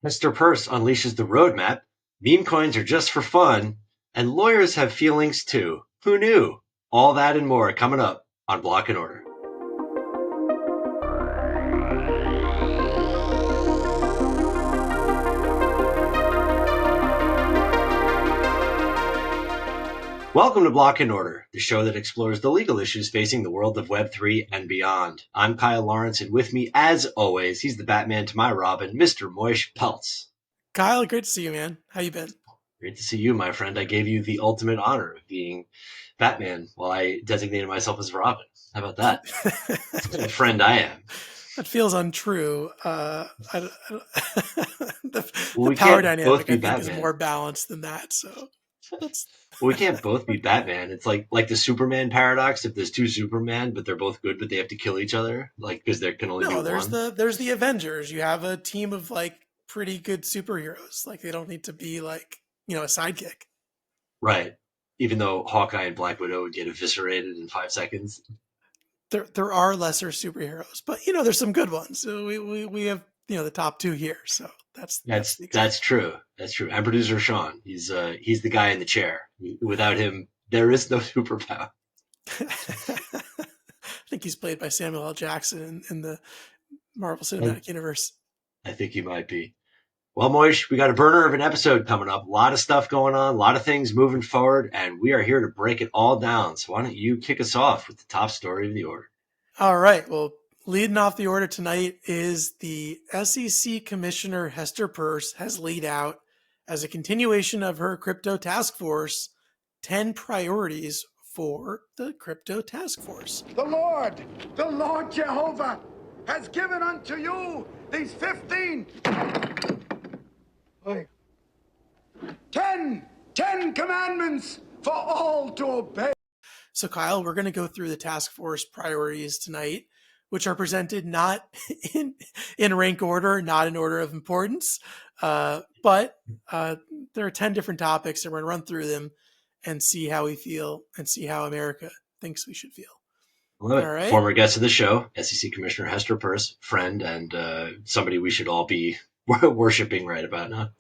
Hester Peirce unleashes the roadmap, meme coins are just for fun, and lawyers have feelings too. Who knew? All that and more coming up on Block and Order. Welcome to Block and Order, the show that explores the legal issues facing the world of Web3 and beyond. I'm Kyle Lawrence, and with me, as always, he's the Batman to my Robin, Mr. Moish Peltz. Kyle, great to see you, man. How you been? Great to see you, my friend. I gave you the ultimate honor of being Batman while I designated myself as Robin. How about that? What kind of friend I am. That feels untrue. The power dynamic, I think, is more balanced than that. So we can't both be Batman. It's like the Superman paradox. If there's two Superman, but they're both good, but they have to kill each other, like because there can only be one. There's the Avengers. You have a team of like pretty good superheroes. Like they don't need to be like a sidekick. Right. Even though Hawkeye and Black Widow would get eviscerated in 5 seconds. There are lesser superheroes, but there's some good ones. So we have the top two here. So that's true. That's true. And producer Sean, he's the guy in the chair. Without him, there is no superpower. I think he's played by Samuel L. Jackson in the Marvel Cinematic Universe. I think he might be. Well, Moish, we got a burner of an episode coming up. A lot of stuff going on, a lot of things moving forward, and we are here to break it all down. So why don't you kick us off with the top story of the order? All right. Well, leading off the order tonight is the SEC Commissioner Hester Peirce has laid out, as a continuation of her crypto task force, 10 priorities for the crypto task force. The Lord Jehovah has given unto you these 10 commandments for all to obey. So Kyle, we're going to go through the task force priorities tonight, which are presented not in rank order, not in order of importance, but there are 10 different topics, and we're going to run through them and see how we feel and see how America thinks we should feel. All right. Former guest of the show, SEC Commissioner Hester Peirce, friend, and somebody we should all be worshiping right about now.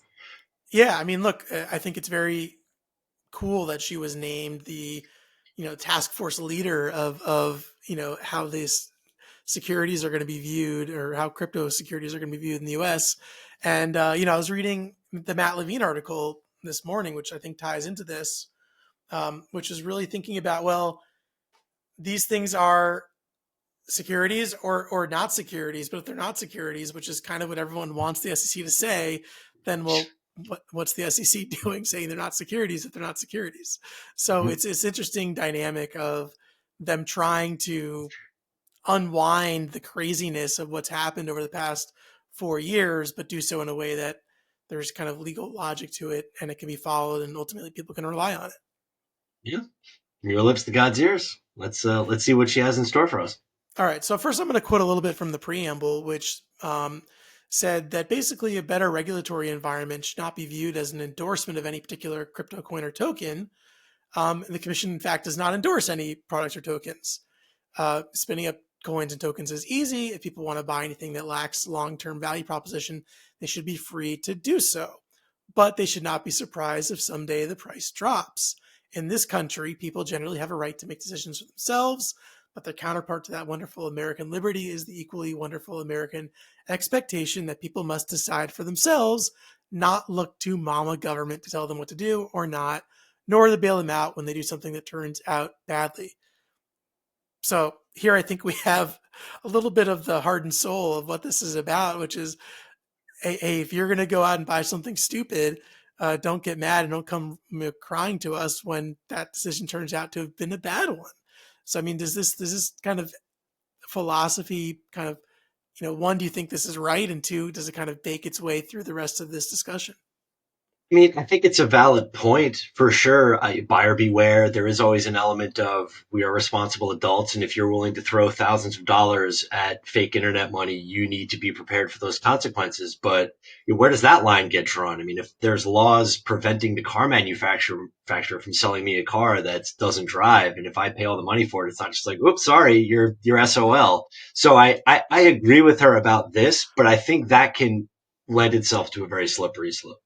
Yeah, I mean, look, I think it's very cool that she was named the, task force leader of how these securities are going to be viewed, or how crypto securities are going to be viewed in the U.S. And I was reading the Matt Levine article this morning, which I think ties into this, which is really thinking about, well, these things are securities or not securities, but if they're not securities, which is kind of what everyone wants the SEC to say, then what's the SEC doing saying they're not securities if they're not securities? So it's interesting dynamic of them trying to unwind the craziness of what's happened over the past 4 years, but do so in a way that there's kind of legal logic to it and it can be followed and ultimately people can rely on it. Yeah. From your lips to God's ears. Let's see what she has in store for us. All right. So first I'm going to quote a little bit from the preamble, which said that basically a better regulatory environment should not be viewed as an endorsement of any particular crypto coin or token. The commission, in fact, does not endorse any products or tokens. Spinning up coins and tokens is easy. If people want to buy anything that lacks long-term value proposition, they should be free to do so. But they should not be surprised if someday the price drops. In this country, people generally have a right to make decisions for themselves, but their counterpart to that wonderful American liberty is the equally wonderful American expectation that people must decide for themselves, not look to mama government to tell them what to do or not, nor to bail them out when they do something that turns out badly. So here I think we have a little bit of the heart and soul of what this is about, which is, hey, if you're going to go out and buy something stupid, don't get mad and don't come crying to us when that decision turns out to have been a bad one. So, I mean, does this kind of philosophy kind of, one, do you think this is right? And two, does it kind of bake its way through the rest of this discussion? I mean, I think it's a valid point for sure. Buyer beware. There is always an element of we are responsible adults. And if you're willing to throw thousands of dollars at fake internet money, you need to be prepared for those consequences. But where does that line get drawn? I mean, if there's laws preventing the car manufacturer from selling me a car that doesn't drive, and if I pay all the money for it, it's not just like, oops, sorry, you're SOL. So I agree with her about this, but I think that can lend itself to a very slippery slope.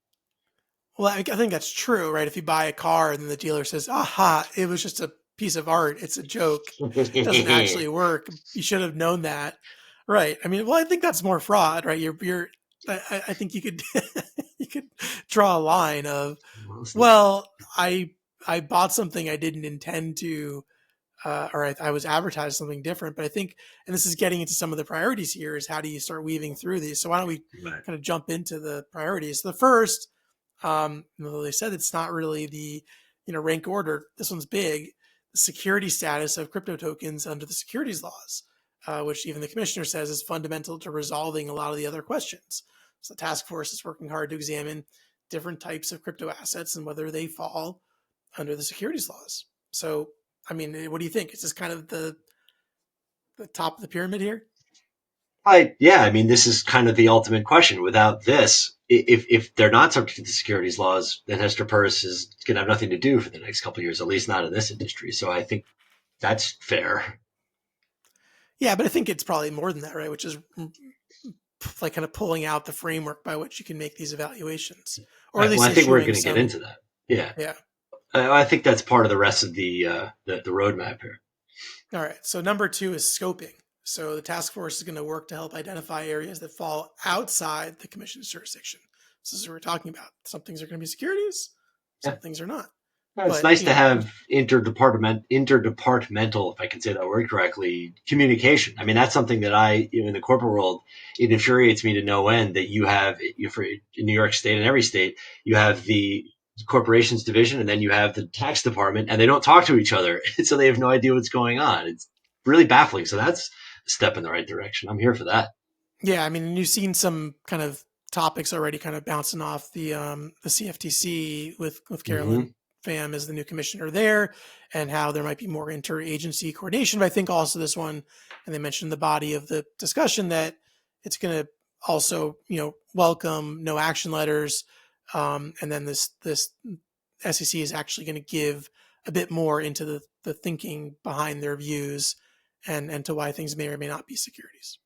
Well, I think that's true, right? If you buy a car and then the dealer says, aha, it was just a piece of art, it's a joke, it doesn't actually work. You should have known that. Right. I mean, well, I think that's more fraud, right? I think you could, you could draw a line of, well, I bought something I didn't intend to, or I was advertised something different. But I think, and this is getting into some of the priorities here, is how do you start weaving through these? So why don't we kind of jump into the priorities? So the first, they said it's not really the, rank order. This one's big. The security status of crypto tokens under the securities laws, which even the commissioner says is fundamental to resolving a lot of the other questions. So the task force is working hard to examine different types of crypto assets and whether they fall under the securities laws. So, I mean, what do you think? Is this kind of the top of the pyramid here? Yeah, I mean, this is kind of the ultimate question. Without this, if they're not subject to the securities laws, then Hester Peirce is going to have nothing to do for the next couple of years, at least not in this industry. So I think that's fair. Yeah, but I think it's probably more than that, right? Which is like kind of pulling out the framework by which you can make these evaluations, or at least I think we're going to get into that. Yeah, yeah. I think that's part of the rest of the roadmap here. All right. So number 2 is scoping. So the task force is going to work to help identify areas that fall outside the commission's jurisdiction. So this is what we're talking about. Some things are going to be securities, some things are not. It's nice to have interdepartmental, if I can say that word correctly, communication. I mean, that's something that in the corporate world, it infuriates me to no end that you have, for New York State and every state, you have the corporations division and then you have the tax department and they don't talk to each other. So they have no idea what's going on. It's really baffling. So that's a step in the right direction. I'm here for that. Yeah. I mean, you've seen some kind of topics already kind of bouncing off the CFTC with Carolyn Pham as the new commissioner there, and how there might be more interagency coordination. But I think also this one, and they mentioned the body of the discussion, that it's going to also, welcome no action letters. And then this SEC is actually going to give a bit more into the thinking behind their views and to why things may or may not be securities.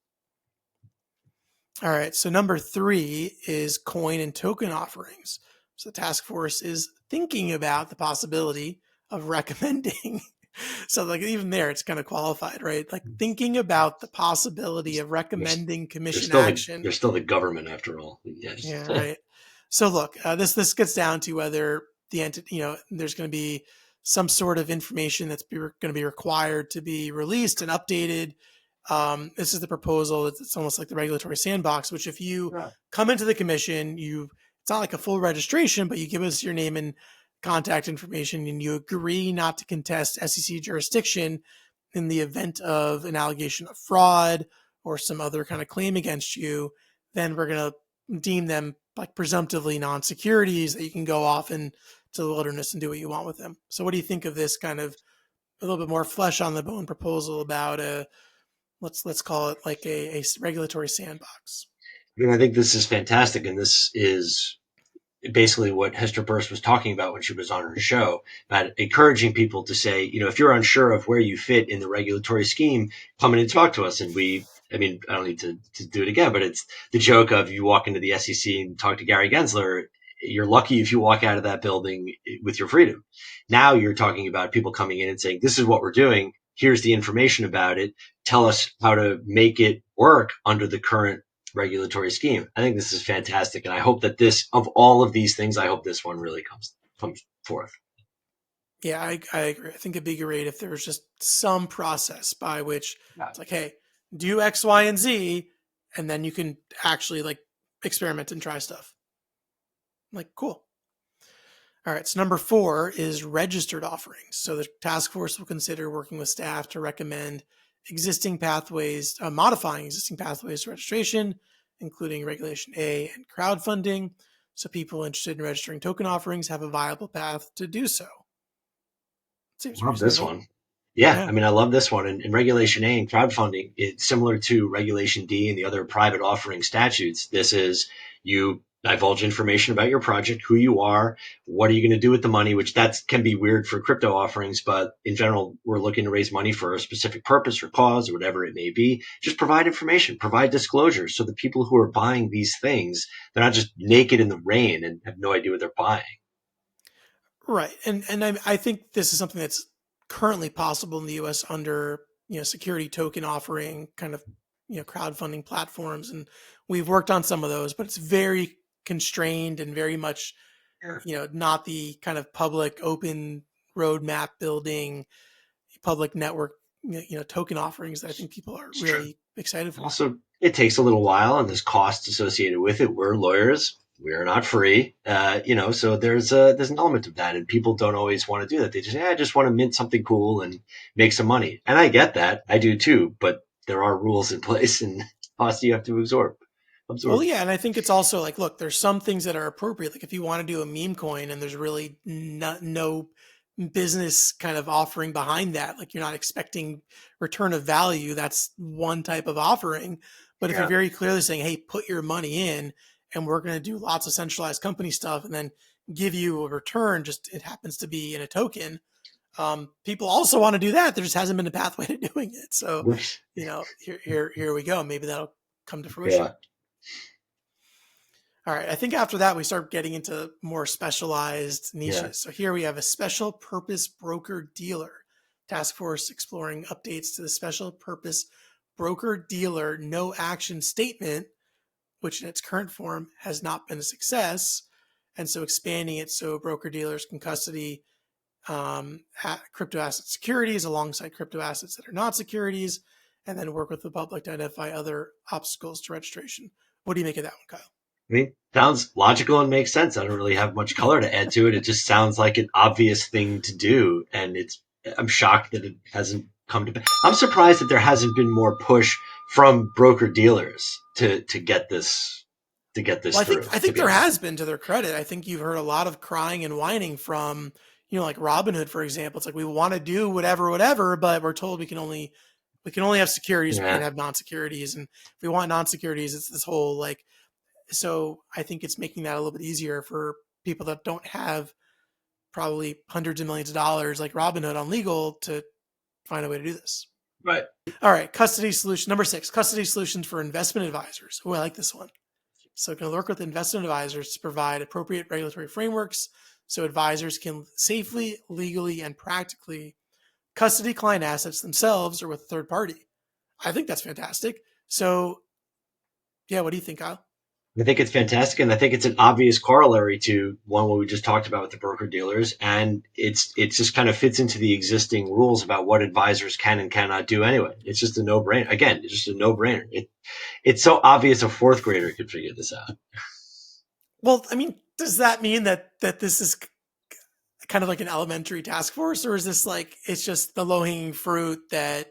All right. So number 3 is coin and token offerings. So the task force is thinking about the possibility of recommending. So like even there, it's kind of qualified, right? Like thinking about the possibility of recommending commission action. They're still the government after all. Yes. Yeah. Right. So look, this gets down to whether the entity, there's going to be some sort of information that's going to be required to be released and updated. This is the proposal. It's almost like the regulatory sandbox, which if you come into the commission, it's not like a full registration, but you give us your name and contact information and you agree not to contest SEC jurisdiction in the event of an allegation of fraud or some other kind of claim against you, then we're going to deem them like presumptively non-securities that you can go off into the wilderness and do what you want with them. So what do you think of this kind of a little bit more flesh on the bone proposal about let's call it like a regulatory sandbox? I mean, I think this is fantastic. And this is basically what Hester Peirce was talking about when she was on her show, about encouraging people to say, if you're unsure of where you fit in the regulatory scheme, come in and talk to us. And I don't need to do it again, but it's the joke of you walk into the SEC and talk to Gary Gensler. You're lucky if you walk out of that building with your freedom. Now you're talking about people coming in and saying, this is what we're doing. Here's the information about it. Tell us how to make it work under the current regulatory scheme. I think this is fantastic. And I hope that of all of these things, I hope this one really comes forth. Yeah, I agree. I think it'd be great if there was just some process by which it's like, hey, do X, Y, and Z, and then you can actually like experiment and try stuff. Like, cool. All right. So number 4 is registered offerings. So the task force will consider working with staff to recommend modifying existing pathways to registration, including Regulation A and crowdfunding. So people interested in registering token offerings have a viable path to do so. Seems reasonable. This one. Yeah. I mean, I love this one. And Regulation A and crowdfunding, it's similar to Regulation D and the other private offering statutes. This is you divulge information about your project, who you are, what are you going to do with the money, which that can be weird for crypto offerings, but in general, we're looking to raise money for a specific purpose or cause or whatever it may be. Just provide information, provide disclosure so the people who are buying these things, they're not just naked in the rain and have no idea what they're buying. Right. And I think this is something that's currently possible in the US under, security token offering kind of, crowdfunding platforms. And we've worked on some of those, but it's very constrained and very much, not the kind of public open roadmap building, public network, token offerings that I think people are really excited for. Also, it takes a little while and there's costs associated with it. We're lawyers. We are not free, so there's an element of that, and people don't always want to do that. They just, I just want to mint something cool and make some money, and I get that, I do too. But there are rules in place and costs you have to absorb. Well, yeah, and I think it's also like, look, there's some things that are appropriate. Like if you want to do a meme coin and there's really no business kind of offering behind that, like you're not expecting return of value, that's one type of offering. But if you're very clearly saying, hey, put your money in and we're going to do lots of centralized company stuff and then give you a return, just it happens to be in a token. People also want to do that. There just hasn't been a pathway to doing it. So, here we go. Maybe that'll come to fruition. Yeah. All right. I think after that, we start getting into more specialized niches. Yeah. So here we have a special purpose broker dealer task force exploring updates to the special purpose broker dealer no action statement, which in its current form has not been a success. And so expanding it so broker dealers can custody crypto asset securities alongside crypto assets that are not securities, and then work with the public to identify other obstacles to registration. What do you make of that one, Kyle? I mean, sounds logical and makes sense. I don't really have much color to add to it. It just sounds like an obvious thing to do, and I'm shocked that it hasn't come to. I'm surprised that there hasn't been more push from broker dealers to get this. Well, I think there has been, to their credit. I think you've heard a lot of crying and whining from, like Robinhood, for example. It's like, we want to do whatever, but we're told we can only have securities. We can't have non-securities. And if we want non-securities, it's this whole like, so I think it's making that a little bit easier for people that don't have probably hundreds of millions of dollars like Robinhood on legal to find a way to do this. Right. All right. Custody solution. Number 6, custody solutions for investment advisors. Oh, I like this one. So going to work with investment advisors to provide appropriate regulatory frameworks so advisors can safely, legally, and practically custody client assets themselves or with a third party. I think that's fantastic. So, yeah, what do you think, Kyle? I think it's fantastic, and I think it's an obvious corollary to what we just talked about with the broker dealers, and it just kind of fits into the existing rules about what advisors can and cannot do anyway. It's just a no-brainer. Again, it's just a no-brainer. It's so obvious a fourth grader could figure this out. Well, I mean, does that mean that this is kind of like an elementary task force, or is this like it's just the low-hanging fruit that,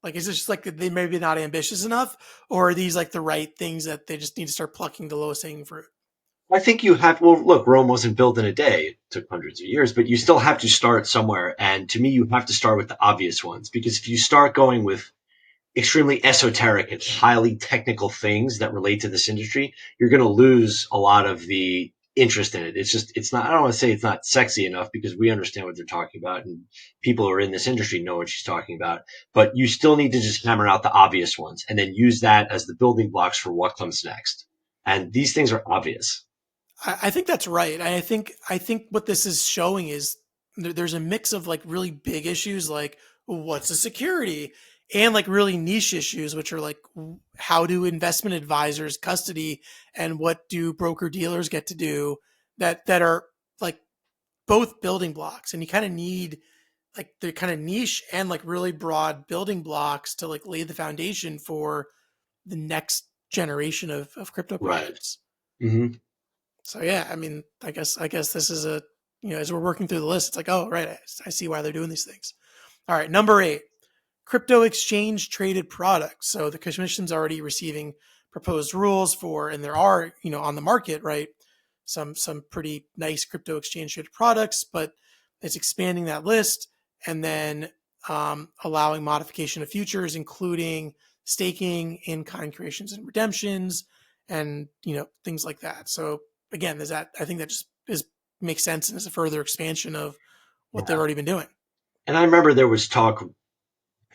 like, is this just like they maybe not ambitious enough, or are these like the right things that they just need to start plucking the lowest hanging fruit? I think you have, well, look, Rome wasn't built in a day. It took hundreds of years, but you still have to start somewhere. And to me, you have to start with the obvious ones, because if you start going with extremely esoteric and highly technical things that relate to this industry, you're going to lose a lot of the interest in it. It's not, I don't want to say it's not sexy enough, because we understand what they're talking about and people who are in this industry know what she's talking about, but you still need to just hammer out the obvious ones and then use that as the building blocks for what comes next. And these things are obvious. I think that's right. I think what this is showing is there's a mix of like really big issues, like what's a security, and like really niche issues, which are like, how do investment advisors custody and what do broker dealers get to do, that are like both building blocks. And you kind of need like the kind of niche and like really broad building blocks to like lay the foundation for the next generation of crypto projects. Right. Mm-hmm. So yeah, I mean, I guess this is a, as we're working through the list, it's like, oh, right, I see why they're doing these things. All right, number 8, crypto exchange traded products. So the commission's already receiving proposed rules for, and there are, on the market, right, some pretty nice crypto exchange traded products, but it's expanding that list and then allowing modification of futures, including staking, in-kind creations and redemptions, and things like that. So again, I think that just makes sense and is a further expansion of what they've Yeah. already been doing. And I remember there was talk,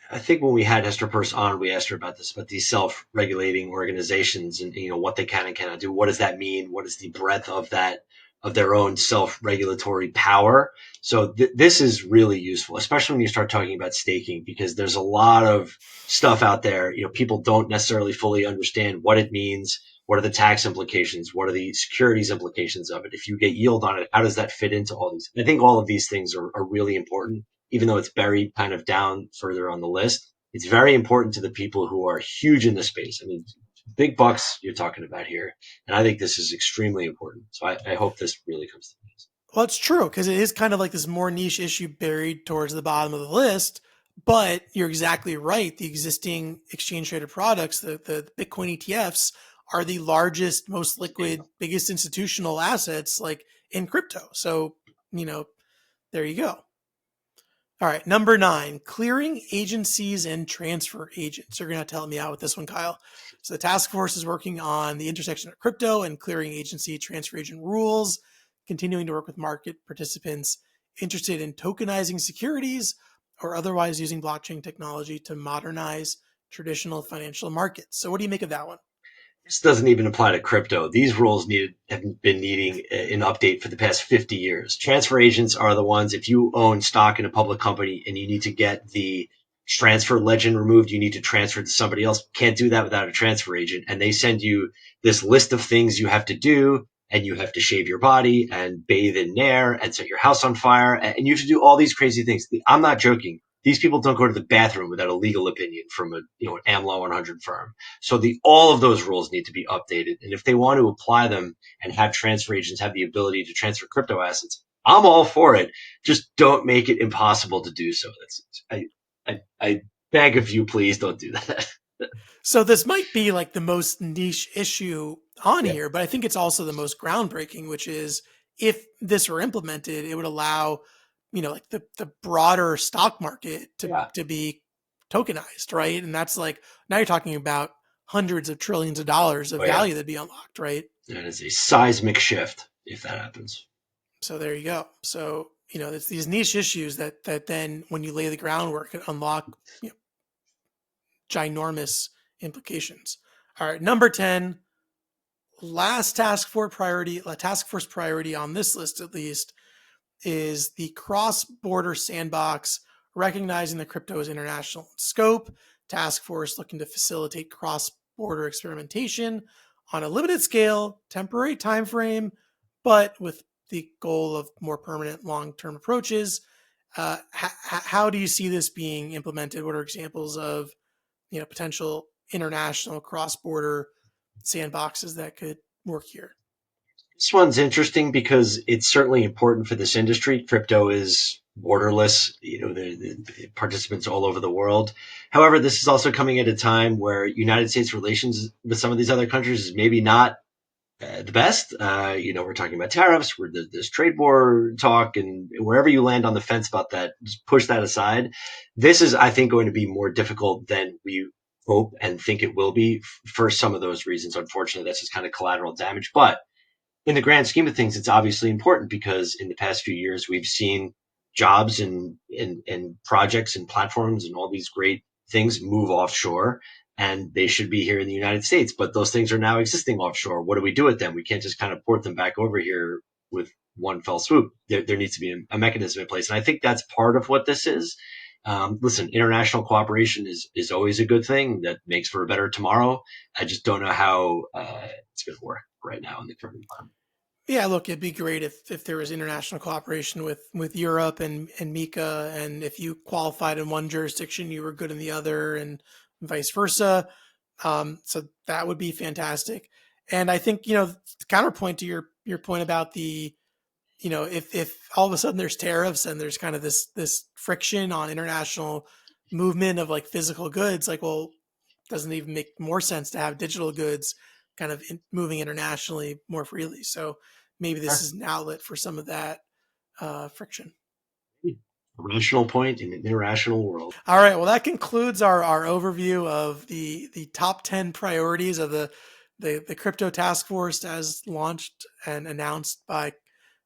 I think when we had Hester Peirce on, we asked her about this, about these self-regulating organizations and what they can and cannot do. What does that mean? What is the breadth of that, of their own self-regulatory power? So this is really useful, especially when you start talking about staking, because there's a lot of stuff out there. People don't necessarily fully understand what it means. What are the tax implications? What are the securities implications of it? If you get yield on it, how does that fit into all these? I think all of these things are really important, even though it's buried kind of down further on the list. It's very important to the people who are huge in the space. I mean, big bucks you're talking about here. And I think this is extremely important. So I hope this really comes to pass. Well, it's true, because it is kind of like this more niche issue buried towards the bottom of the list. But you're exactly right. The existing exchange traded products, the Bitcoin ETFs, are the largest, most liquid, biggest institutional assets like in crypto. So, there you go. All right, number 9, clearing agencies and transfer agents. You're going to have to help me out with this one, Kyle. So the task force is working on the intersection of crypto and clearing agency transfer agent rules, continuing to work with market participants interested in tokenizing securities or otherwise using blockchain technology to modernize traditional financial markets. So what do you make of that one? This doesn't even apply to crypto. These rules have been needing an update for the past 50 years. Transfer agents are the ones, if you own stock in a public company and you need to get the transfer legend removed, you need to transfer it to somebody else. Can't do that without a transfer agent. And they send you this list of things you have to do, and you have to shave your body and bathe in Nair and set your house on fire. And you have to do all these crazy things. I'm not joking. These people don't go to the bathroom without a legal opinion from an AmLaw 100 firm. So all of those rules need to be updated. And if they want to apply them and have transfer agents have the ability to transfer crypto assets, I'm all for it. Just don't make it impossible to do so. I beg of you, please don't do that. So this might be like the most niche issue on Yeah. here, but I think it's also the most groundbreaking, which is if this were implemented, it would allow, like the broader stock market to be tokenized, right? And that's like, now you're talking about hundreds of trillions of dollars of value that'd be unlocked, right? That is a seismic shift if that happens. So there you go. So, it's these niche issues that then when you lay the groundwork can unlock ginormous implications. All right, number 10, last task force priority on this list at least is the cross-border sandbox, recognizing that crypto is international in scope. Task force looking to facilitate cross-border experimentation on a limited scale, temporary time frame, but with the goal of more permanent long-term approaches. How do you see this being implemented? What are examples of potential international cross-border sandboxes that could work here? This one's interesting because it's certainly important for this industry. Crypto is borderless, the participants all over the world. However, this is also coming at a time where United States relations with some of these other countries is maybe not the best. We're talking about tariffs, where there's trade war talk, and wherever you land on the fence about that, just push that aside. This is, I think, going to be more difficult than we hope and think it will be for some of those reasons. Unfortunately, that's just kind of collateral damage. But in the grand scheme of things, it's obviously important because in the past few years, we've seen jobs and projects and platforms and all these great things move offshore, and they should be here in the United States. But those things are now existing offshore. What do we do with them? We can't just kind of port them back over here with one fell swoop. There needs to be a mechanism in place. And I think that's part of what this is. Listen, international cooperation is always a good thing that makes for a better tomorrow. I just don't know how it's going to work right now in the current environment. Yeah, look, it'd be great if there was international cooperation with Europe and MiCA, and if you qualified in one jurisdiction, you were good in the other, and vice versa. So that would be fantastic. And I think, counterpoint to your point about the, if all of a sudden there's tariffs and there's kind of this friction on international movement of like physical goods, like, well, doesn't it even make more sense to have digital goods kind of moving internationally more freely? So maybe this is an outlet for some of that friction. A rational point in an irrational world. All right. Well, that concludes our overview of the top 10 priorities of the the crypto task force as launched and announced by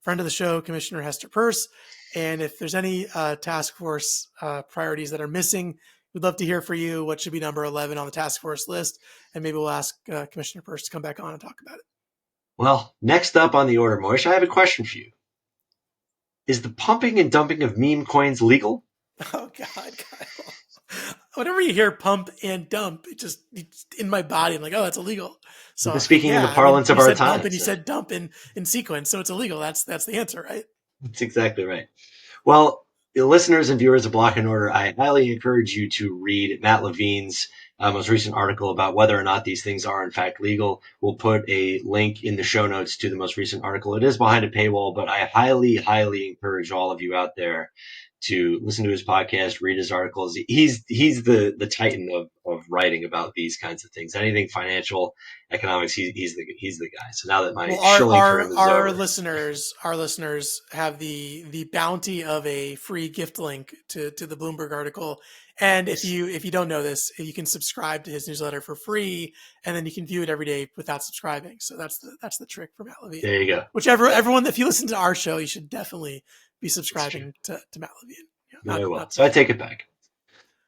friend of the show, Commissioner Hester Peirce. And if there's any task force priorities that are missing, we'd love to hear for you. What should be number 11 on the task force list? And maybe we'll ask Commissioner Peirce to come back on and talk about it. Well, next up on the order, Moish, I have a question for you. Is the pumping and dumping of meme coins legal? Oh, God, Kyle. Whenever you hear pump and dump, it's in my body. I'm like, oh, that's illegal. So Speaking in the parlance of our time. Pump and you said dump in sequence, so it's illegal. That's the answer, right? That's exactly right. Well, listeners and viewers of Block and Order, I highly encourage you to read Matt Levine's most recent article about whether or not these things are in fact legal. We'll put a link in the show notes to the most recent article. It is behind a paywall, but I highly, highly encourage all of you out there to listen to his podcast, read his articles. He's the titan of writing about these kinds of things. Anything financial, economics, he's the guy. So now that my shilling for him is over. Our listeners have the bounty of a free gift link to the Bloomberg article. And if you don't know this, you can subscribe to his newsletter for free, and then you can view it every day without subscribing. So that's the trick for Matt Levine. There you go. Everyone, if you listen to our show, you should definitely be subscribing to Matt Levine. Very well. So I take it back.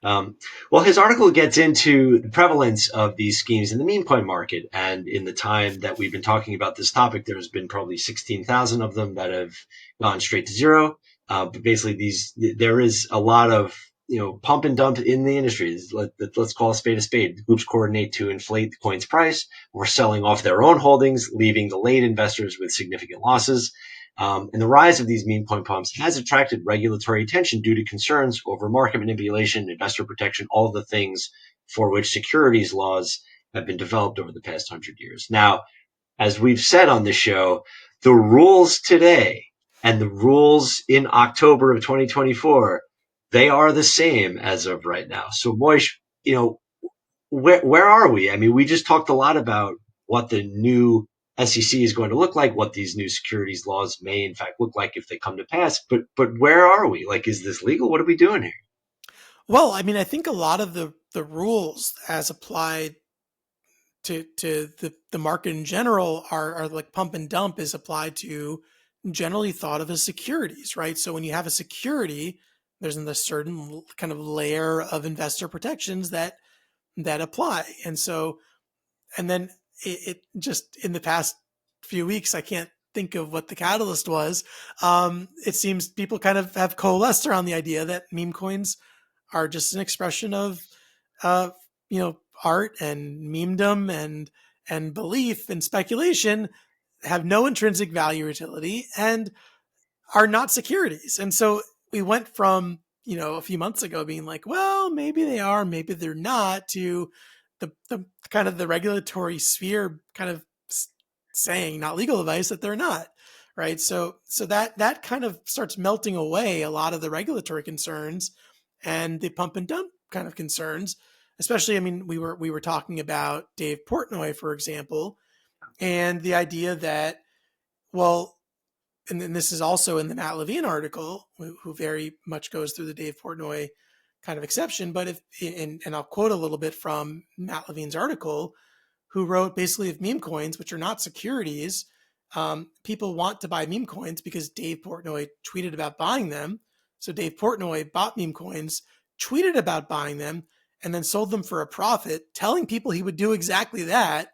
Well, his article gets into the prevalence of these schemes in the meme coin market. And in the time that we've been talking about this topic, there's been probably 16,000 of them that have gone straight to zero. But basically there is a lot of, pump and dump in the industry. Let's call a spade. The groups coordinate to inflate the coin's price or selling off their own holdings, leaving the late investors with significant losses. And the rise of these meme coin pumps has attracted regulatory attention due to concerns over market manipulation, investor protection, all the things for which securities laws have been developed over the past 100 years. Now, as we've said on this show, the rules today and the rules in October of 2024, they are the same as of right now. So, Moish, where are we? I mean, we just talked a lot about what the new SEC is going to look like, what these new securities laws may in fact look like if they come to pass. But where are we? Like, is this legal? What are we doing here? Well, I mean, I think a lot of the rules as applied to the market in general are like pump and dump is applied to generally thought of as securities, right? So when you have a security, there's a certain kind of layer of investor protections that apply. And then it just in the past few weeks, I can't think of what the catalyst was. It seems people kind of have coalesced around the idea that meme coins are just an expression of, art and memedom and belief and speculation, have no intrinsic value or utility, and are not securities. And so we went from, a few months ago being like, well, maybe they are, maybe they're not, to the kind of the regulatory sphere kind of saying, not legal advice, that they're not, right? So that kind of starts melting away a lot of the regulatory concerns and the pump and dump kind of concerns. Especially, I mean, we were talking about Dave Portnoy, for example, and the idea that, well, and then this is also in the Matt Levine article, who very much goes through the Dave Portnoy kind of exception. But and I'll quote a little bit from Matt Levine's article, who wrote basically, if meme coins, which are not securities, people want to buy meme coins because Dave Portnoy tweeted about buying them. So Dave Portnoy bought meme coins, tweeted about buying them, and then sold them for a profit, telling people he would do exactly that.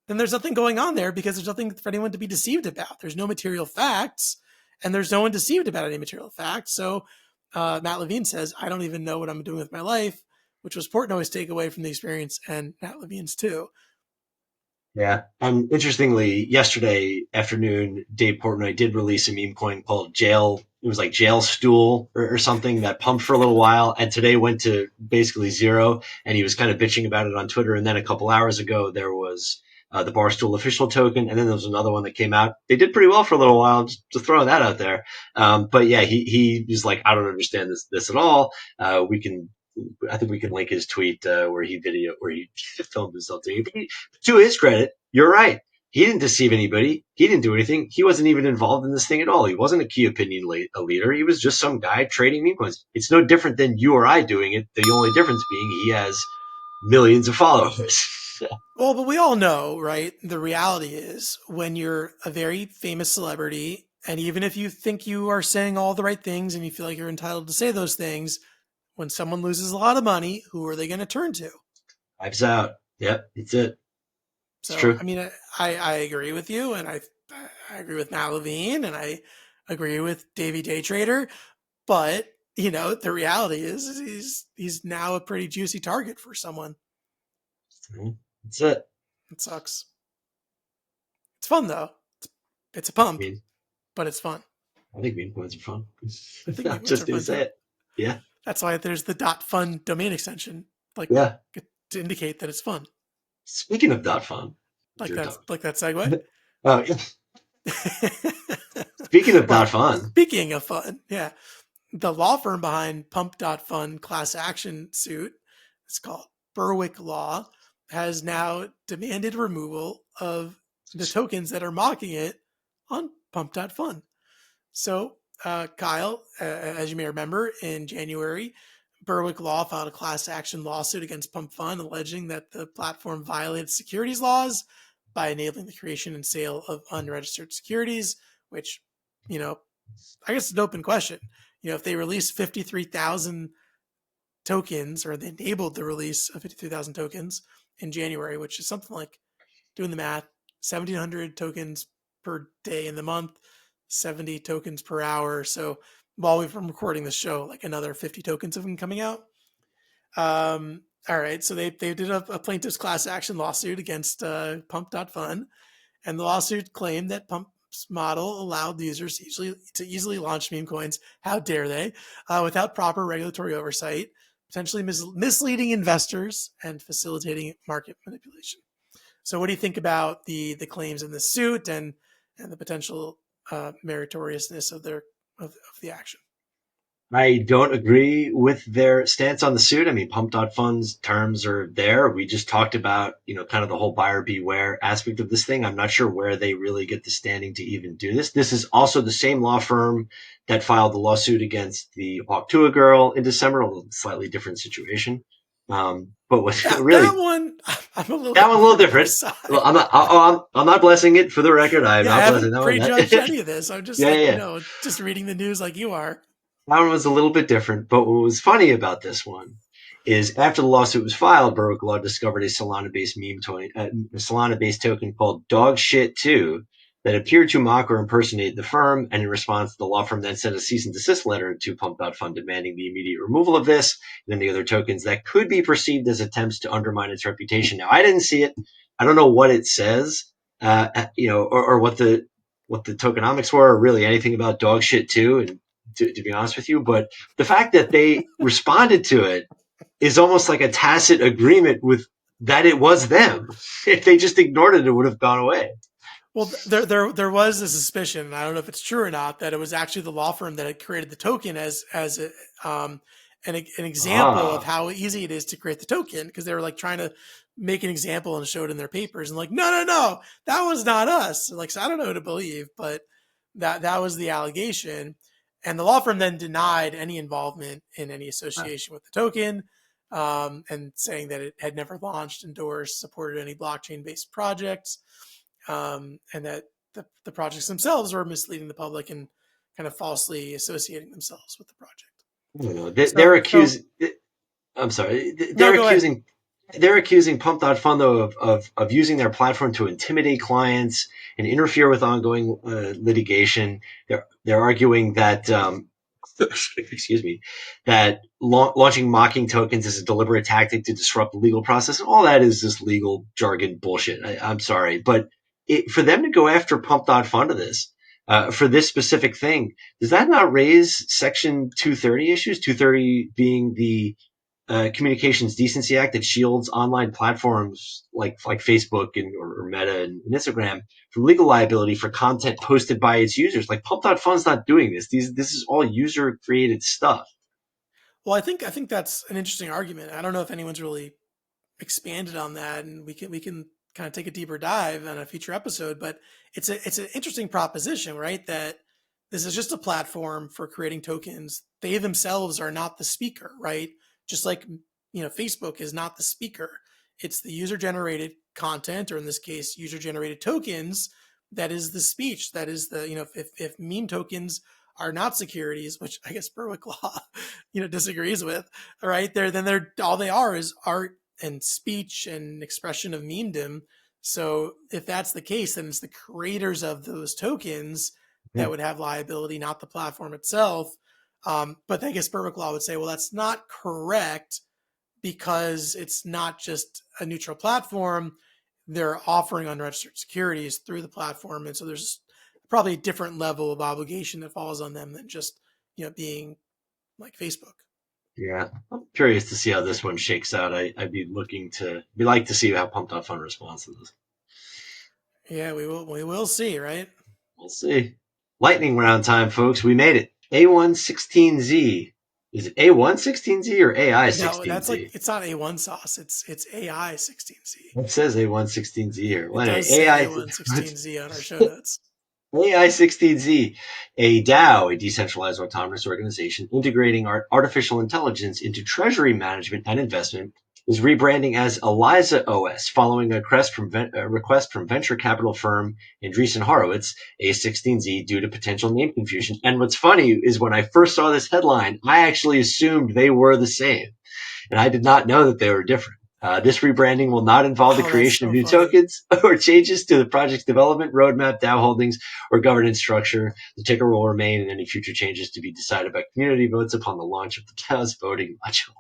Then there's nothing going on there because there's nothing for anyone to be deceived about. There's no material facts, and there's no one deceived about any material facts. So Matt Levine says, I don't even know what I'm doing with my life, which was Portnoy's takeaway from the experience, and Matt Levine's too. Yeah. And interestingly, yesterday afternoon, Dave Portnoy did release a meme coin called Jail. It was like Jail Stool or something that pumped for a little while, and today went to basically zero. And he was kind of bitching about it on Twitter. And then a couple hours ago, there was the Barstool official token. And then there was another one that came out. They did pretty well for a little while, just throwing that out there. But yeah, he was like, I don't understand this at all. I think we can link his tweet where he filmed himself doing it. But to his credit, you're right. He didn't deceive anybody. He didn't do anything. He wasn't even involved in this thing at all. He wasn't a key opinion leader. He was just some guy trading meme coins. It's no different than you or I doing it. The only difference being he has millions of followers. Well, but we all know, right? The reality is when you're a very famous celebrity, and even if you think you are saying all the right things and you feel like you're entitled to say those things, when someone loses a lot of money, who are they going to turn to? Pipes out. Yep, it's it. It's So, true. I mean, I agree with you, and I agree with Matt Levine, and I agree with Davey Day Trader, but the reality is he's now a pretty juicy target for someone. It's it. It sucks. It's fun though. It's a I pump, mean, but it's fun. I think meme coins are fun. I think I'm meme coins just are gonna fun say too. it. Yeah. That's why there's the .fun domain extension, like Yeah. to indicate that it's fun. Speaking of dot fun, Like your that's dog. like that segue. Oh, yeah. Speaking of dot Well, fun, speaking of fun, yeah, the law firm behind Pump.Fun class action suit, it's called Berwick Law, has now demanded removal of the tokens that are mocking it on Pump.Fun. So, Kyle, as you may remember, in January, Berwick Law filed a class action lawsuit against Pump.Fun, alleging that the platform violated securities laws by enabling the creation and sale of unregistered securities, which, I guess it's an open question. If they released 53,000 tokens, or they enabled the release of 53,000 tokens in January, which is something like, doing the math, 1,700 tokens per day in the month, 70 tokens per hour. So while we've been recording the show, like another 50 tokens have been coming out. All right, so they did a plaintiff's class action lawsuit against Pump.Fun, and the lawsuit claimed that Pump's model allowed the users to easily launch meme coins. How dare they? Without proper regulatory oversight, potentially misleading investors and facilitating market manipulation. So, what do you think about the claims in the suit and the potential meritoriousness of of the action? I don't agree with their stance on the suit. I mean, Pump.Fun's terms are there. We just talked about, kind of the whole buyer beware aspect of this thing. I'm not sure where they really get the standing to even do this. This is also the same law firm that filed the lawsuit against the Hawk girl in December, a slightly different situation. But what That really, one, I'm a little that bit one's a more little on their different. Well, side. I'm not blessing it for the record. I'm Yeah, I not blessing haven't that one. prejudged any of this. I'm just Yeah, like, yeah. just reading the news like you are. That one was a little bit different, but what was funny about this one is after the lawsuit was filed, Berwick Law discovered a Solana-based token called Dog Shit 2 that appeared to mock or impersonate the firm, and in response, the law firm then sent a cease and desist letter to Pump.Fun demanding the immediate removal of this and any other tokens that could be perceived as attempts to undermine its reputation. Now, I didn't see it. I don't know what it says, or what the tokenomics were, or really anything about Dog Shit 2, and to be honest with you, but the fact that they responded to it is almost like a tacit agreement with that it was them. If they just ignored it, it would have gone away. Well, there was a suspicion, and I don't know if it's true or not, that it was actually the law firm that had created the token as an example of Ah, how easy it is to create the token, because they were like trying to make an example and show it in their papers, and like, no, that was not us. Like, so I don't know who to believe, but that was the allegation, and the law firm then denied any involvement in any association with the token, and saying that it had never launched, endorsed, supported any blockchain based projects, and that the projects themselves were misleading the public and kind of falsely associating themselves with the project. I don't know. They're So accusing. I'm sorry. no, go ahead. They're accusing Pump.Fun though of using their platform to intimidate clients and interfere with ongoing litigation. They're arguing that excuse me, that launching mocking tokens is a deliberate tactic to disrupt the legal process. And all that is just legal jargon bullshit. I'm sorry, but for them to go after Pump.Fun to this. For this specific thing, does that not raise Section 230 issues? 230 being the Communications Decency Act that shields online platforms like Facebook or Meta and Instagram from legal liability for content posted by its users. Like Pump.Fun's not doing this. This is all user created stuff. Well, I think that's an interesting argument. I don't know if anyone's really expanded on that, and we can kind of take a deeper dive on a future episode. But it's an interesting proposition, right? That this is just a platform for creating tokens. They themselves are not the speaker, right? Just like Facebook is not the speaker it's the user generated content, or in this case, user generated tokens, that is the speech. That is the, if meme tokens are not securities, which I guess Berwick law, disagrees with, right? They're all they are is art and speech and expression of memedom. So if that's the case, then it's the creators of those tokens that would have liability, not the platform itself. But I guess Berwick law would say, well, that's not correct because it's not just a neutral platform. They're offering unregistered securities through the platform. And so there's probably a different level of obligation that falls on them than just, being like Facebook. Yeah, I'm curious to see how this one shakes out. I'd be like to see how Pump.Fun responds to this. Yeah, we will see, right? We'll see. Lightning round time, folks. We made it. A116Z. Is it A116Z or AI16Z? No, that's like, it's not A1 sauce. It's AI16Z. It says A116Z here. It does say A116Z on our show notes. AI16Z, a DAO, a decentralized autonomous organization integrating artificial intelligence into treasury management and investment, is rebranding as ElizaOS following a request from venture capital firm Andreessen Horowitz, A16Z, due to potential name confusion. And what's funny is when I first saw this headline, I actually assumed they were the same, and I did not know that they were different. This rebranding will not involve the creation of new tokens or changes to the project's development roadmap, DAO holdings, or governance structure. The ticker will remain, and any future changes to be decided by community votes upon the launch of the DAO's voting module.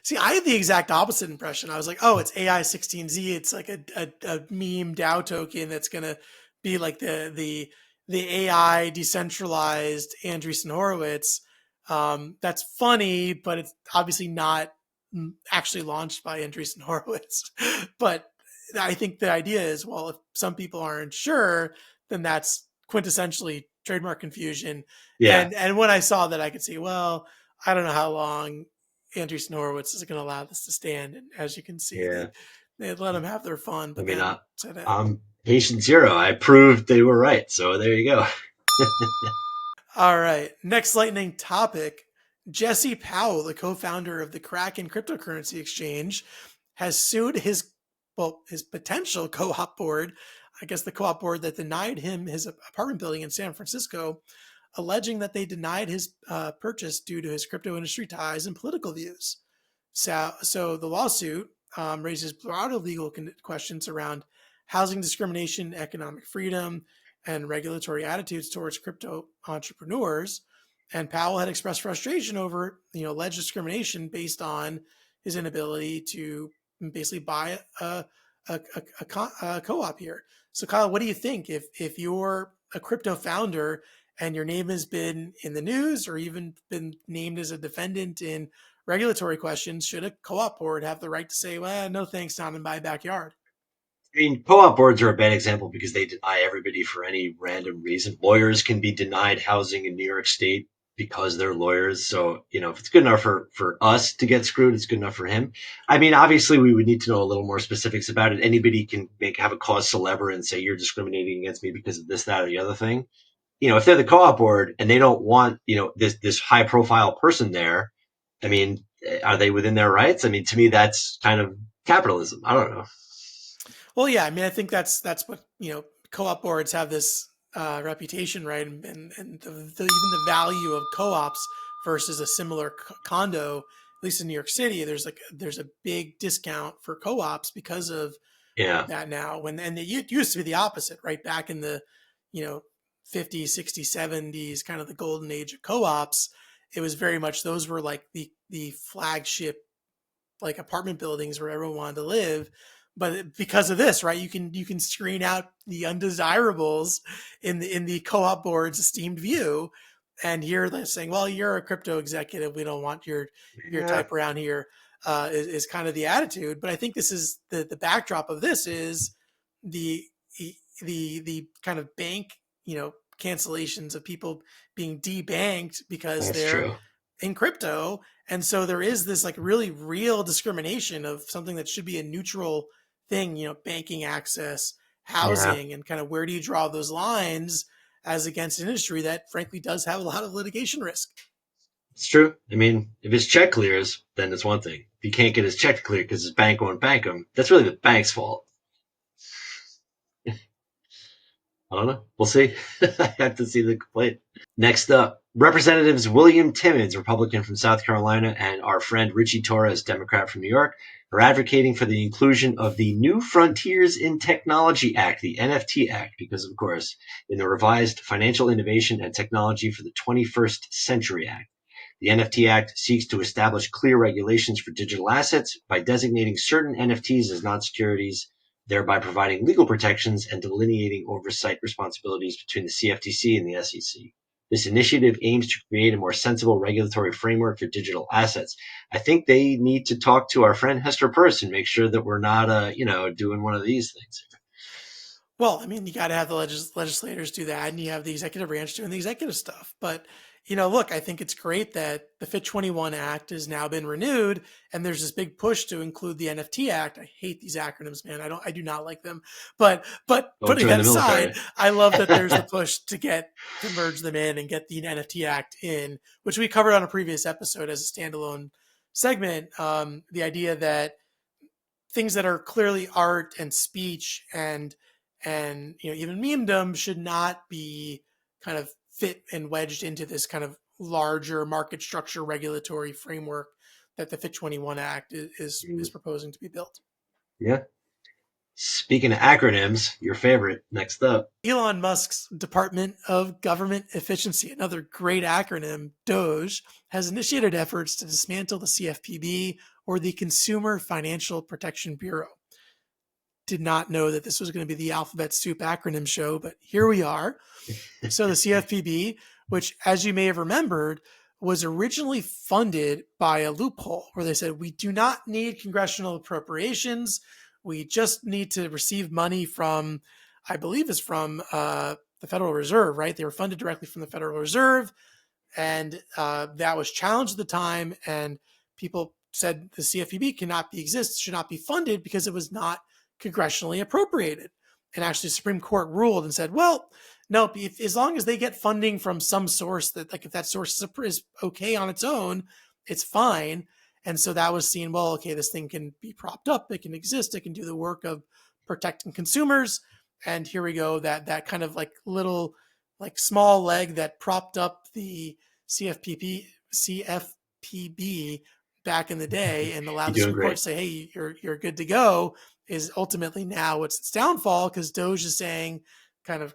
See, I had the exact opposite impression. I was like, oh, it's AI16Z. It's like a meme DAO token that's going to be like the AI decentralized Andreessen Horowitz. That's funny, but it's obviously not actually launched by Andreessen Horowitz. But I think the idea is, well, if some people aren't sure, then that's quintessentially trademark confusion. Yeah. And when I saw that, I could see, well, I don't know how long Andreessen Horowitz is going to allow this to stand. And as you can see, they let them have their fun. But I'm patient zero. I proved they were right. So there you go. All right. Next lightning topic. Jesse Powell, the co-founder of the Kraken cryptocurrency exchange, has sued his potential co-op board, I guess the co-op board that denied him his apartment building in San Francisco, alleging that they denied his purchase due to his crypto industry ties and political views. So the lawsuit raises broader legal questions around housing discrimination, economic freedom, and regulatory attitudes towards crypto entrepreneurs. And Powell had expressed frustration over, alleged discrimination based on his inability to basically buy a co-op here. So, Kyle, what do you think if you're a crypto founder and your name has been in the news or even been named as a defendant in regulatory questions? Should a co-op board have the right to say, well, no thanks, not in my backyard? I mean, co-op boards are a bad example because they deny everybody for any random reason. Lawyers can be denied housing in New York State because they're lawyers. So, if it's good enough for us to get screwed, it's good enough for him. I mean, obviously, we would need to know a little more specifics about it. Anybody can have a cause célèbre and say you're discriminating against me because of this, that, or the other thing. If they're the co-op board and they don't want, this high profile person there, I mean, are they within their rights? I mean, to me, that's kind of capitalism. I don't know. Well, yeah, I mean, I think that's what, co-op boards have this reputation, right? And even the value of co-ops versus a similar condo, at least in New York City, there's a big discount for co-ops because of that now. And it used to be the opposite, right? Back in the, 50s, 60s, 70s, kind of the golden age of co-ops, it was very much, those were like the flagship, like apartment buildings where everyone wanted to live. But because of this, right, you can screen out the undesirables in the co-op board's esteemed view. And here they're saying, well, you're a crypto executive, we don't want your type around here, is kind of the attitude. But I think this is the backdrop of this is the kind of bank, cancellations of people being debanked because they're in crypto. And so there is this like really real discrimination of something that should be a neutral thing, banking access, housing, and kind of where do you draw those lines as against an industry that frankly does have a lot of litigation risk? It's true. I mean, if his check clears, then it's one thing. If he can't get his check to clear because his bank won't bank him, that's really the bank's fault. I don't know. We'll see. I have to see the complaint. Next up, Representatives William Timmons, Republican from South Carolina, and our friend Richie Torres, Democrat from New York, are advocating for the inclusion of the New Frontiers in Technology Act, the NFT Act, because, of course, in the revised Financial Innovation and Technology for the 21st Century Act. The NFT Act seeks to establish clear regulations for digital assets by designating certain NFTs as non-securities, thereby providing legal protections and delineating oversight responsibilities between the CFTC and the SEC. This initiative aims to create a more sensible regulatory framework for digital assets. I think they need to talk to our friend Hester Peirce and make sure that we're not, doing one of these things. Well, I mean, you got to have the legislators do that, and you have the executive branch doing the executive stuff. But, look, I think it's great that the FIT21 Act has now been renewed, and there's this big push to include the NFT Act. I hate these acronyms, man. I do not like them. But putting that aside, I love that there's the push to merge them in and get the NFT Act in, which we covered on a previous episode as a standalone segment. The idea that things that are clearly art and speech and even memedom should not be kind of fit and wedged into this kind of larger market structure regulatory framework that the FIT21 Act is proposing to be built. Yeah. Speaking of acronyms, your favorite, next up. Elon Musk's Department of Government Efficiency, another great acronym, DOGE, has initiated efforts to dismantle the CFPB, or the Consumer Financial Protection Bureau. Did not know that this was going to be the alphabet soup acronym show, but here we are. So the CFPB, which, as you may have remembered, was originally funded by a loophole where they said, we do not need congressional appropriations. We just need to receive money from, I believe is from the Federal Reserve, right? They were funded directly from the Federal Reserve. And that was challenged at the time. And people said the CFPB should not be funded because it was not congressionally appropriated. And actually the Supreme Court ruled and said, well, no, as long as they get funding from some source that, like, if that source is okay on its own, it's fine. And so that was seen, well, okay, this thing can be propped up, it can exist, it can do the work of protecting consumers. And here we go, that kind of like little, like small leg that propped up the CFPB back in the day and allowed the Supreme Court to say, hey, you're good to go, is ultimately now what's its downfall, because DOGE is saying kind of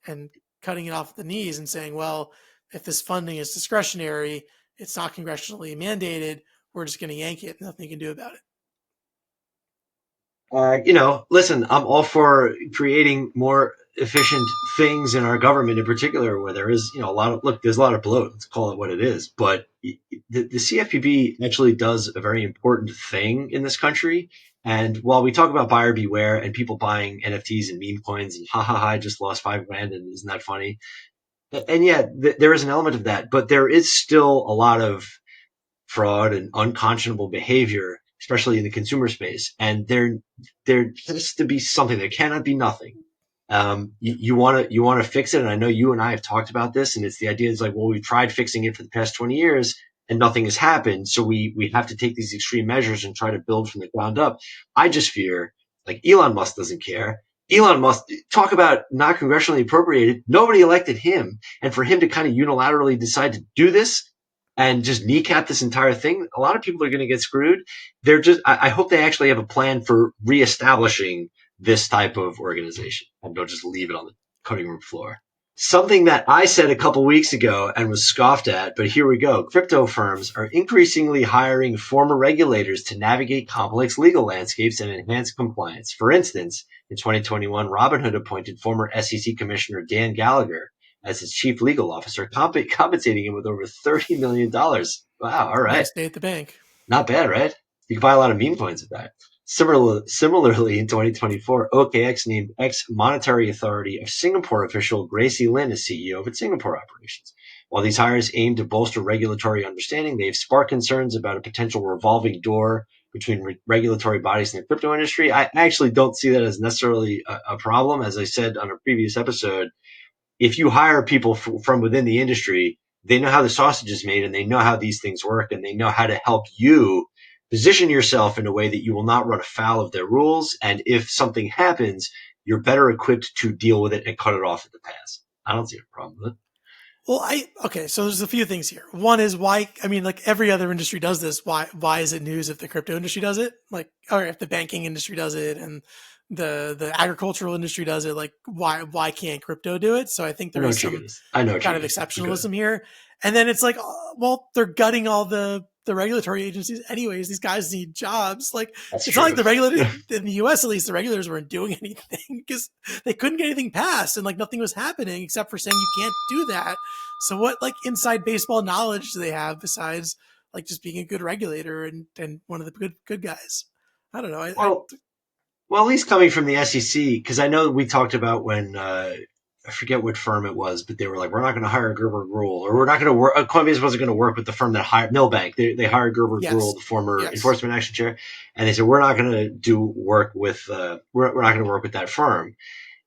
and cutting it off at the knees and saying, well, if this funding is discretionary, it's not congressionally mandated, we're just going to yank it. Nothing you can do about it. Listen, I'm all for creating more efficient things in our government, in particular, where there is, there's a lot of bloat. Let's call it what it is. But the CFPB actually does a very important thing in this country. And while we talk about buyer beware and people buying NFTs and meme coins and I just lost $5,000 and isn't that funny? And yeah, there is an element of that, but there is still a lot of fraud and unconscionable behavior, especially in the consumer space. And there has to be something. There cannot be nothing. You want to fix it. And I know you and I have talked about this, and it's the idea is like, well, we've tried fixing it for the past 20 years and nothing has happened. So we have to take these extreme measures and try to build from the ground up. I just fear, like, Elon Musk doesn't care. Elon Musk, talk about not congressionally appropriated. Nobody elected him. And for him to kind of unilaterally decide to do this and just kneecap this entire thing, a lot of people are going to get screwed. I hope they actually have a plan for reestablishing this type of organization and don't just leave it on the cutting room floor. Something that I said a couple weeks ago and was scoffed at, but here we go. Crypto firms are increasingly hiring former regulators to navigate complex legal landscapes and enhance compliance. For instance, in 2021, Robinhood appointed former SEC Commissioner Dan Gallagher as its chief legal officer, compensating him with over $30 million. Wow, all right. Nice day at the bank. Not bad, right? You can buy a lot of meme coins with that. Similarly, in 2024, OKX named ex-Monetary Authority of Singapore official Gracie Lin as CEO of its Singapore operations. While these hires aim to bolster regulatory understanding, they have sparked concerns about a potential revolving door between regulatory bodies in the crypto industry. I actually don't see that as necessarily a problem. As I said on a previous episode, if you hire people from within the industry, They know how the sausage is made, and they know how these things work, and they know how to help you position yourself in a way that you will not run afoul of their rules. And if something happens, you're better equipped to deal with it and cut it off at the pass. I don't see a problem with it. Well, okay, so there's a few things here. One is why, I mean, like every other industry does this. Why is it news if the crypto industry does it? Like, or if the banking industry does it and the agricultural industry does it, like why can't crypto do it? So I think there is some I know what kind of exceptionalism here. And then it's like, well, they're gutting all the regulatory agencies anyways. These guys need jobs. Like, That's it's true. not like the regulators in the US, at least the regulators weren't doing anything because they couldn't get anything passed and like nothing was happening except for saying you can't do that. So what like inside baseball knowledge do they have besides like just being a good regulator and one of the good guys? I don't know. Well, at least coming from the SEC, because I know we talked about when I forget what firm it was, but they were like, we're not going to hire Gerber Gruhl, or we're not going to work. Coinbase wasn't going to work with the firm that hired Milbank. They hired Gerber Gruhl, the former enforcement action chair, and they said we're not going to do work with we're not going to work with that firm.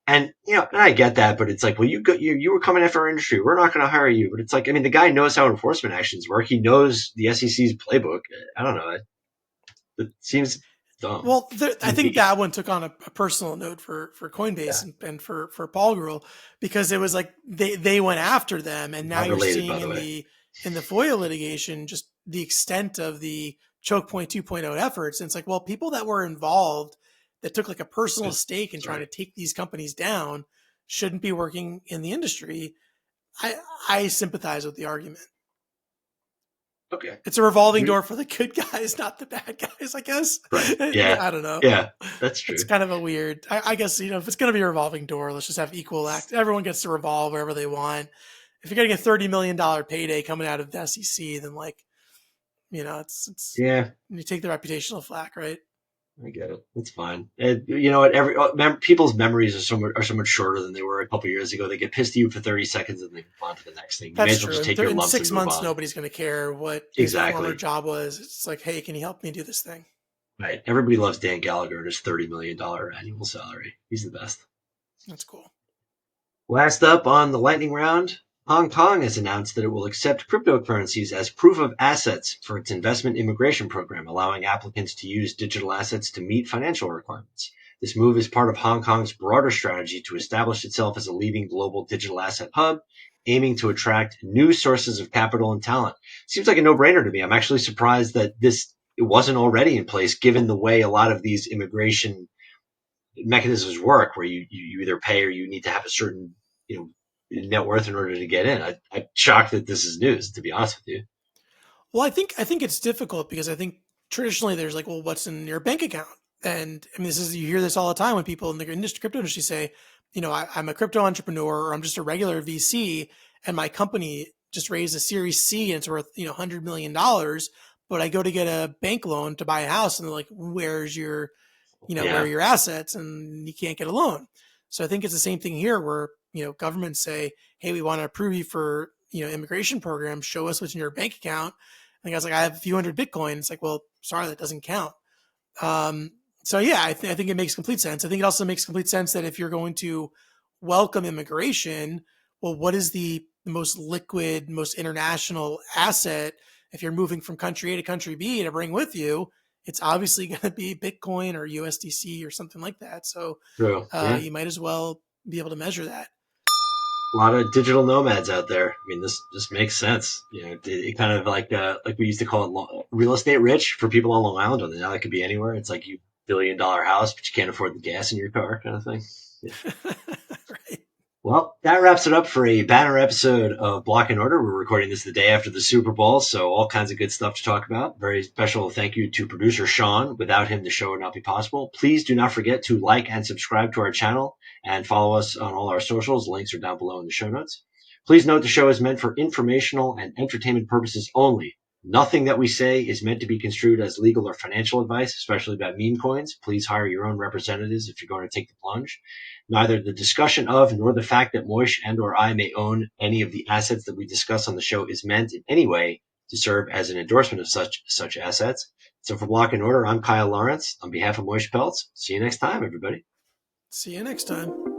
And and I get that, but it's like, well, you were coming after our industry. We're not going to hire you. But it's like, I mean, the guy knows how enforcement actions work. He knows the SEC's playbook. I don't know. It seems dumb. Well, I think that one took on a personal note for Coinbase and for Paul Gruhl, because it was like they went after them, and now you're seeing in the FOIA litigation just the extent of the choke point 2.0 efforts. And it's like, well, people that were involved that took like a personal stake in trying to take these companies down shouldn't be working in the industry. I sympathize with the argument. Okay. It's a revolving door for the good guys, not the bad guys, I guess. Right. Yeah. I don't know. Yeah, that's true. It's kind of a weird, I guess, if it's going to be a revolving door, let's just have equal act. Everyone gets to revolve wherever they want. If you're getting a $30 million payday coming out of the SEC, then like, it's you take the reputational flack, right? I get it. It's fine. And you know what? People's memories are so much shorter than they were a couple of years ago. They get pissed at you for 30 seconds and they move on to the next thing. That's true. Just take your lumps in 6 months, nobody's going to care what his former job was. It's like, hey, can you help me do this thing? Right. Everybody loves Dan Gallagher and his $30 million annual salary. He's the best. That's cool. Last up on the lightning round, Hong Kong has announced that it will accept cryptocurrencies as proof of assets for its investment immigration program, allowing applicants to use digital assets to meet financial requirements. This move is part of Hong Kong's broader strategy to establish itself as a leading global digital asset hub, aiming to attract new sources of capital and talent. Seems like a no-brainer to me. I'm actually surprised that it wasn't already in place, given the way a lot of these immigration mechanisms work, where you either pay or you need to have a certain net worth in order to get in. I'm shocked that this is news, to be honest with you. Well, I think it's difficult because I think traditionally there's like, well, what's in your bank account? And I mean, you hear this all the time when people in the crypto industry say, I'm a crypto entrepreneur, or I'm just a regular VC, and my company just raised a Series C and it's worth $100 million, but I go to get a bank loan to buy a house, and they're like, where's your where are your assets? And you can't get a loan. So I think it's the same thing here, where governments say, hey, we want to approve you for immigration program, show us what's in your bank account. And the guy's like, I have a few hundred Bitcoin. It's like, well, sorry, that doesn't count. So yeah, I think it makes complete sense. I think it also makes complete sense that if you're going to welcome immigration, well, what is the most liquid, most international asset if you're moving from country A to country B to bring with you? It's obviously going to be Bitcoin or USDC or something like that. So you might as well be able to measure that. A lot of digital nomads out there. I mean, this just makes sense. It kind of like we used to call it real estate rich for people on Long Island. And now that could be anywhere. It's like you $1 billion house, but you can't afford the gas in your car, kind of thing. Yeah. Right. Well, that wraps it up for a banner episode of Block and Order. We're recording this the day after the Super Bowl, so all kinds of good stuff to talk about. Very special thank you to producer Sean. Without him, the show would not be possible. Please do not forget to like and subscribe to our channel and follow us on all our socials. Links are down below in the show notes. Please note the show is meant for informational and entertainment purposes only. Nothing that we say is meant to be construed as legal or financial advice, especially about meme coins. Please hire your own representatives if you're going to take the plunge. Neither the discussion of nor the fact that Moish and or I may own any of the assets that we discuss on the show is meant in any way to serve as an endorsement of such assets. So for Block and Order, I'm Kyle Lawrence. On behalf of Moish Peltz, see you next time, everybody. See you next time.